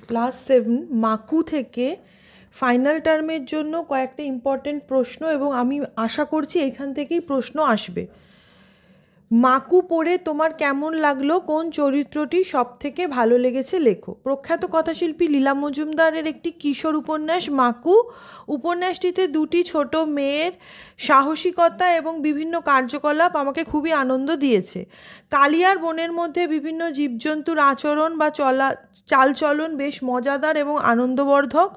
Class 7 মাকু থেকে final টার্মের জন্য কয়েকটা ইম্পর্টেন্ট প্রশ্ন, এবং আমি আশা করছি এখান থেকেই প্রশ্ন আসবে। মাকু পড়ে তোমার কেমন লাগলো? কোন চরিত্রটি সব থেকে ভালো লেগেছে লেখো। প্রখ্যাত কথাশিল্পী লীলা মজুমদারের একটি কিশোর উপন্যাস মাকু। উপন্যাসটিতে দুটি ছোট মেয়ের সাহসিকতা এবং বিভিন্ন কার্যকলাপ আমাকে খুবই আনন্দ দিয়েছে। কালিয়ার বনের মধ্যে বিভিন্ন জীবজন্তুর আচরণ বা চালচলন বেশ মজাদার এবং আনন্দবর্ধক।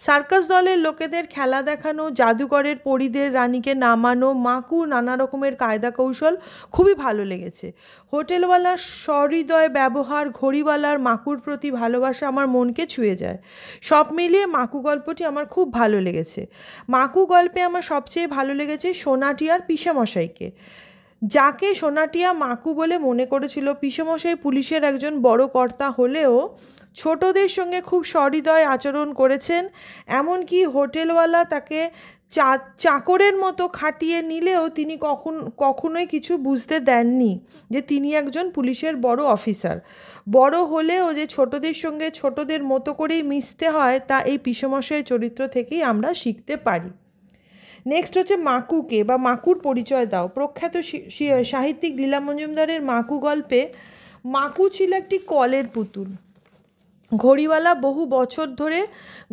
সার্কাস দলের লোকেদের খেলা দেখানো, জাদুকরের পরীদের রানীকে নামানো, মাকুর নানা রকমের কায়দা কৌশল খুবই ভালো লেগেছে। হোটেলওয়ালার সহৃদয় ব্যবহার, ঘড়িওয়ালার মাকুর প্রতি ভালোবাসা আমার মনকে ছুঁয়ে যায়। সব মিলিয়ে মাকু গল্পটি আমার খুব ভালো লেগেছে। মাকু গল্পে আমার সবচেয়ে ভালো লেগেছে সোনাটিয়ার পিসেমশাইকে, যাকে সোনাটিয়া মাকু বলে মনে করেছিল। পিসেমশাই পুলিশের একজন বড় কর্তা হলেও ছোটদের সঙ্গে খুব সহৃদয় আচরণ করেছেন। এমনকি হোটেলওয়ালা তাকে চাকরের মতো খাটিয়ে নিলেও তিনি কখনোই কিছু বুঝতে দেননি যে তিনি একজন পুলিশের বড় অফিসার। বড় হলেও যে ছোটদের সঙ্গে ছোটদের মতো করেই মিশতে হয়, তা এই পিসেমশাইয়ের চরিত্র থেকেই আমরা শিখতে পারি। নেক্সট হচ্ছে মাকুকে বা মাকুর পরিচয় দাও। প্রখ্যাত সাহিত্যিক লীলা মজুমদারের মাকু গল্পে মাকু ছিল একটি কলের পুতুল। ঘড়িওয়ালা বহু বছর ধরে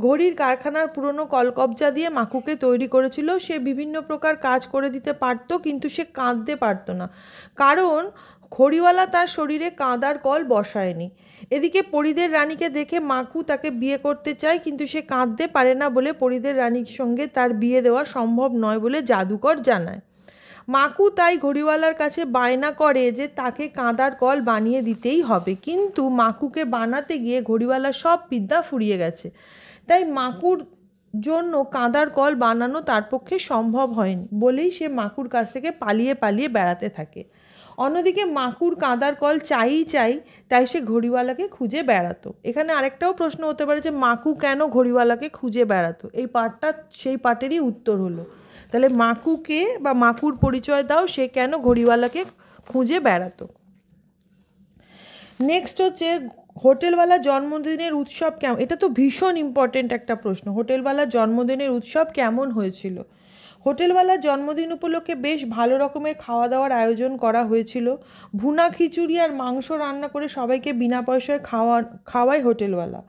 ঘড়ির কারখানার পুরনো কলকবজা দিয়ে মাকুকে তৈরি করেছিল। সে বিভিন্ন প্রকার কাজ করে দিতে পারত, কিন্তু সে কাঁদতে পারত না, কারণ ঘড়িওয়ালা তার শরীরে কাঁদার কল বসায়নি। এদিকে পরীদের রানীকে দেখে মাকু তাকে বিয়ে করতে চায়, কিন্তু সে কাঁদতে পারে না বলে পরীদের রানীর সঙ্গে তার বিয়ে দেওয়া সম্ভব নয় বলে জাদুকর জানায়। মাকু তাই ঘড়িওয়ালার কাছে বায়না করে যে তাকে কাঁদার কল বানিয়ে দিতেই হবে, কিন্তু মাকুকে বানাতে গিয়ে ঘড়িওয়ালার সব বিদ্যা ফুরিয়ে গেছে। তাই মাকুর জন্য কাঁদার কল বানানো তার পক্ষে সম্ভব হয়নি বলেই সে মাকুর কাছ থেকে পালিয়ে পালিয়ে বেড়াতে থাকে। অন্যদিকে মাকুর কাঁদার কল চাই, তাই সে ঘড়িওয়ালাকে খুঁজে বেড়াতো। এখানে আরেকটাও প্রশ্ন হতে পারে যে মাকু কেন ঘড়িওয়ালাকে খুঁজে বেড়াতো? এই পার্টটা সেই পার্টেরই উত্তর হলো। তাহলে মাকুকে বা মাকুর পরিচয় দাও, সে কেন ঘড়িওয়ালাকে খুঁজে বেড়াতো। নেক্সট হচ্ছে হোটেলওয়ালা জন্মদিনের উৎসব কেমন? এটা তো ভীষণ ইম্পর্টেন্ট একটা প্রশ্ন। হোটেলওয়ালা জন্মদিনের উৎসব কেমন হয়েছিল? হোটেলওয়ালার জন্মদিন উপলক্ষে বেশ ভালো রকমের খাওয়া দাওয়ার আয়োজন করা হয়েছিল। ভুনা খিচুড়ি আর মাংস রান্না করে সবাইকে বিনা পয়সায় খাওয়ায় হোটেলওয়ালা।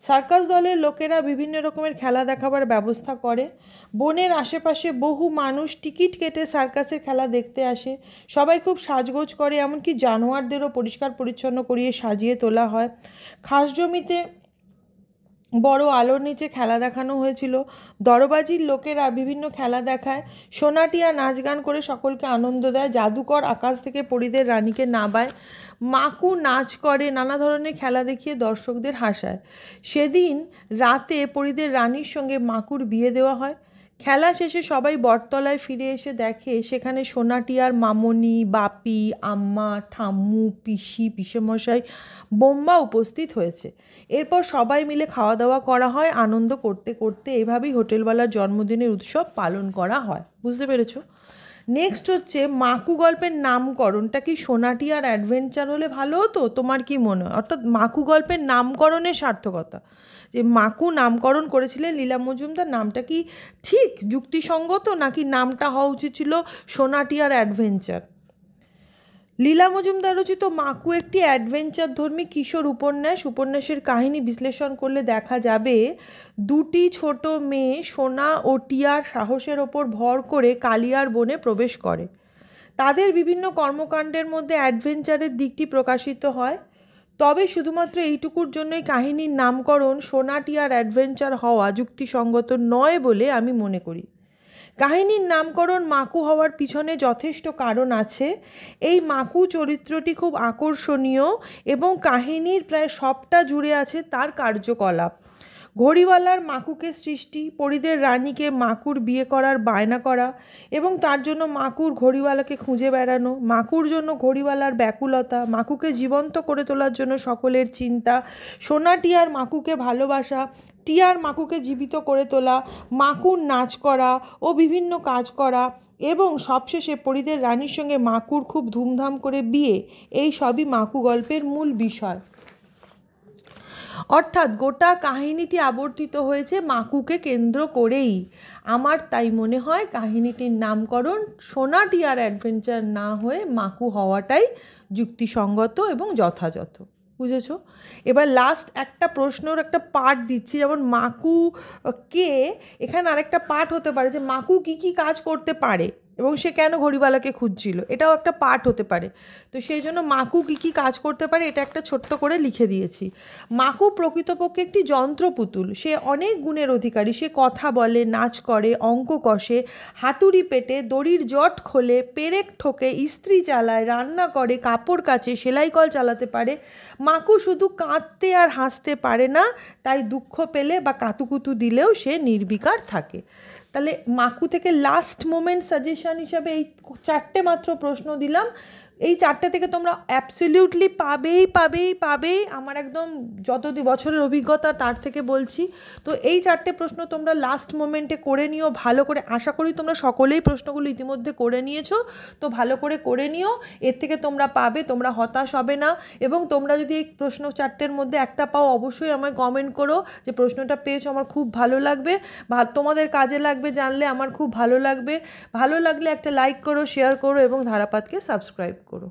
সার্কাস দলের লোকেরা বিভিন্ন রকমের খেলা দেখাবার ব্যবস্থা করে। বনের আশেপাশে বহু মানুষ টিকিট কেটে সার্কাসের খেলা দেখতে আসে। সবাই খুব সাজগোজ করে, এমনকি জানোয়ারদেরও পরিষ্কার পরিচ্ছন্ন করিয়ে সাজিয়ে তোলা হয়। খাস জমিতে বড় আলোর নিচে খেলা দেখানো হয়েছিল। দরবাজির লোকেরা বিভিন্ন খেলা দেখায়। সোনাটিয়া নাচ গান করে সকলকে আনন্দ দেয়। জাদুকর আকাশ থেকে পরীদের রানীকে নামায়। মাকু নাচ করে, নানা ধরনের খেলা দেখিয়ে দর্শকদের হাসায়। সেদিন রাতে পরীদের রানীর সঙ্গে মাকুর বিয়ে দেওয়া হয়। খেলা শেষে সবাই বটতলায় ফিরে এসে দেখে সেখানে সোনাটিয়ার মামনি, বাপি, আম্মা, ঠাম্মু, পিসি, পিসেমশাই, বোম্বা উপস্থিত হয়েছে। এরপর সবাই মিলে খাওয়া দাওয়া করা হয়। আনন্দ করতে করতে এভাবেই হোটেলওয়ালার জন্মদিনের উৎসব পালন করা হয়। বুঝতে পেরেছো? নেক্সট হচ্ছে মাকু গল্পের নামকরণটা কি সোনাটিয়ার অ্যাডভেঞ্চার হলে ভালো হতো? তোমার কি মনে হয়? অর্থাৎ মাকু গল্পের নামকরণের সার্থকতা, যে মাকু নামকরণ করেছিলেন লীলা মজুমদার, নামটা কি ঠিক যুক্তিসঙ্গত, নাকি নামটা হওয়া উচিত ছিল সোনাটিয়ার অ্যাডভেঞ্চার? লীলা মজুমদার রচিত মাকু একটি অ্যাডভেঞ্চার ধর্মী কিশোর উপন্যাস। উপন্যাসের কাহিনী বিশ্লেষণ করলে দেখা যাবে দুটি ছোট মেয়ে সোনা ও টিয়ার সাহসের ওপর ভর করে কালিয়ার বনে প্রবেশ করে। তাদের বিভিন্ন কর্মকাণ্ডের মধ্যে অ্যাডভেঞ্চারের দিকটি প্রকাশিত হয়। তবে শুধুমাত্র এইটুকুর জন্যই কাহিনীর নামকরণ সোনাটিয়ার অ্যাডভেঞ্চার হওয়া যুক্তিসঙ্গত নয় বলে আমি মনে করি। কাহিনীর নামকরণ মাকু হওয়ার পিছনে যথেষ্ট কারণ আছে। এই মাকু চরিত্রটি খুব আকর্ষণীয় এবং কাহিনীর প্রায় সবটা জুড়ে আছে তার কার্যকলাপ। ঘড়িওয়ালার মাকুকে সৃষ্টি, পরীদের রানীকে মাকুর বিয়ে করার বায়না করা এবং তার জন্য মাকুর ঘড়িওয়ালাকে খুঁজে বেড়ানো, মাকুর জন্য ঘড়িওয়ালার ব্যাকুলতা, মাকুকে জীবন্ত করে তোলার জন্য সকলের চিন্তা, সোনাটিয়ার মাকুকে ভালোবাসা, টিয়ার মাকুকে জীবিত করে তোলা, মাকুর নাচ করা ও বিভিন্ন কাজ করা, এবং সবশেষে পরীদের রানীর সঙ্গে মাকুর খুব ধুমধাম করে বিয়ে, এই সবই মাকু গল্পের মূল বিষয়। অর্থাৎ গোটা কাহিনীটি আবর্তিত হয়েছে মাকুকে কেন্দ্র করেই। আমার তাই মনে হয় কাহিনীটির নামকরণ সোনা টিয়ার অ্যাডভেঞ্চার না হয়ে মাকু হওয়াটাই যুক্তিসঙ্গত এবং যথাযথ। বুঝেছ? এবার লাস্ট একটা প্রশ্নর একটা পার্ট দিচ্ছি, যেমন মাকু কে, এখানে আরেকটা পার্ট হতে পারে যে মাকু কী কী কাজ করতে পারে এবং সে কেন ঘড়িওয়ালাকে খুঁজছিল, এটাও একটা পার্ট হতে পারে। তো সেই জন্য মাকু কী কী কাজ করতে পারে এটা একটা ছোট্ট করে লিখে দিয়েছি। মাকু প্রকৃতপক্ষে একটি যন্ত্রপুতুল, সে অনেক গুণের অধিকারী। সে কথা বলে, নাচ করে, অঙ্ক কষে, হাতুড়ি পেটে, দড়ির জট খোলে, পেরেক ঠোকে, ইস্ত্রি চালায়, রান্না করে, কাপড় কাচে, সেলাই কল চালাতে পারে। মাকু শুধু কাঁদতে আর হাসতে পারে না, তাই দুঃখ পেলে বা কাতুকুতু দিলেও সে নির্বিকার থাকে। তাহলে মাকু থেকে লাস্ট মোমেন্ট সাজেশন হিসাবে এই 4টে মাত্র প্রশ্ন দিলাম। এই 4টে থেকে তোমরা অ্যাবসলিউটলি পাবেই। আমার একদম যত বছরের অভিজ্ঞতা তার থেকে বলছি। তো এই 4টে প্রশ্ন তোমরা লাস্ট মোমেন্টে করে নিও ভালো করে। আশা করি তোমরা সকলেই প্রশ্নগুলো ইতিমধ্যে করে নিয়েছো। তো ভালো করে করে নিও, এর থেকে তোমরা পাবে, তোমরা হতাশ হবে না। এবং তোমরা যদি এই প্রশ্ন 4টের মধ্যে একটা পাও, অবশ্যই আমায় কমেন্ট করো যে প্রশ্নটা পেয়েছো, আমার খুব ভালো লাগবে। তোমাদের কাজে লাগবে জানলে আমার খুব ভালো লাগবে। ভালো লাগলে একটা লাইক করো, শেয়ার করো এবং ধারাপাতকে সাবস্ক্রাইব করো।